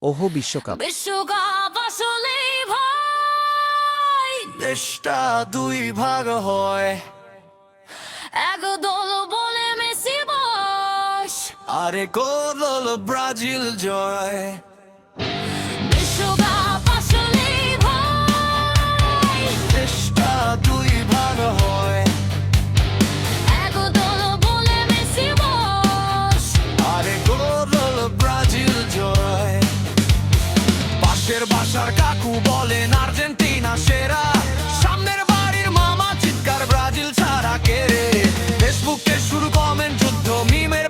ওহো বিশ্বকাপ বিশ্বকাপ আসলেই ভাই দেশটা দুই ভাগ হয়, এক দল বলে মেসি বস, আরে গোল হলো ব্রাজিল জয়। বিশ্বকাপ আসলেই ভাই দেশটা দুই ভাগ হয়, এক দল বলে মেসি বস, আরে গোল হলো ব্রাজিল জয়। পাশের বাসার কাকু বলেন আর্জেন্টিনা সেরা, সামনের বাড়ির মামা চিৎকার ব্রাজিল ছাড়া কে রে। ফেসবুকে শুরু কমেন্ট যুদ্ধ, মিমের